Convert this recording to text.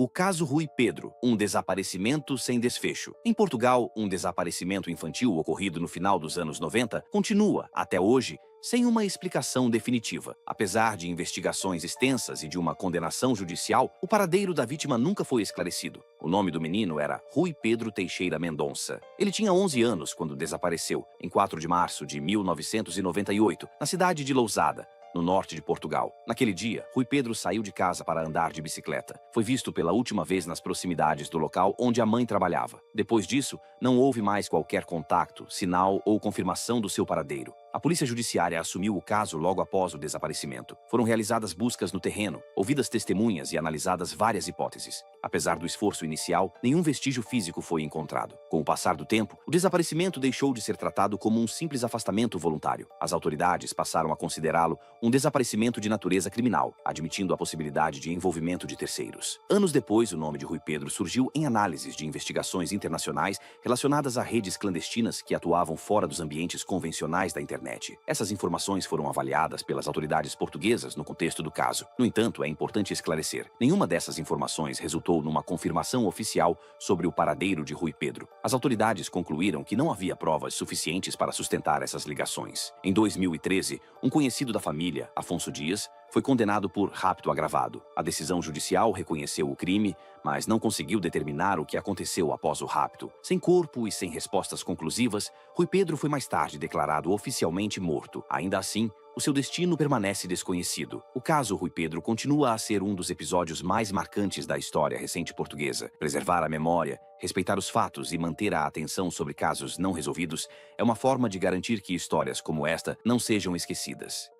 O caso Rui Pedro, um desaparecimento sem desfecho. Em Portugal, um desaparecimento infantil ocorrido no final dos anos 90 continua, até hoje, sem uma explicação definitiva. Apesar de investigações extensas e de uma condenação judicial, o paradeiro da vítima nunca foi esclarecido. O nome do menino era Rui Pedro Teixeira Mendonça. Ele tinha 11 anos quando desapareceu, em 4 de março de 1998, na cidade de Lousada, no norte de Portugal. Naquele dia, Rui Pedro saiu de casa para andar de bicicleta. Foi visto pela última vez nas proximidades do local onde a mãe trabalhava. Depois disso, não houve mais qualquer contato, sinal ou confirmação do seu paradeiro. A Polícia Judiciária assumiu o caso logo após o desaparecimento. Foram realizadas buscas no terreno, ouvidas testemunhas e analisadas várias hipóteses. Apesar do esforço inicial, nenhum vestígio físico foi encontrado. Com o passar do tempo, o desaparecimento deixou de ser tratado como um simples afastamento voluntário. As autoridades passaram a considerá-lo um desaparecimento de natureza criminal, admitindo a possibilidade de envolvimento de terceiros. Anos depois, o nome de Rui Pedro surgiu em análises de investigações internacionais relacionadas a redes clandestinas que atuavam fora dos ambientes convencionais da internet. Essas informações foram avaliadas pelas autoridades portuguesas no contexto do caso. No entanto, é importante esclarecer: nenhuma dessas informações resultou numa confirmação oficial sobre o paradeiro de Rui Pedro. As autoridades concluíram que não havia provas suficientes para sustentar essas ligações. Em 2013, um conhecido da família, Afonso Dias, foi condenado por rapto agravado. A decisão judicial reconheceu o crime, mas não conseguiu determinar o que aconteceu após o rapto. Sem corpo e sem respostas conclusivas, Rui Pedro foi mais tarde declarado oficialmente morto. Ainda assim, o seu destino permanece desconhecido. O caso Rui Pedro continua a ser um dos episódios mais marcantes da história recente portuguesa. Preservar a memória, respeitar os fatos e manter a atenção sobre casos não resolvidos é uma forma de garantir que histórias como esta não sejam esquecidas.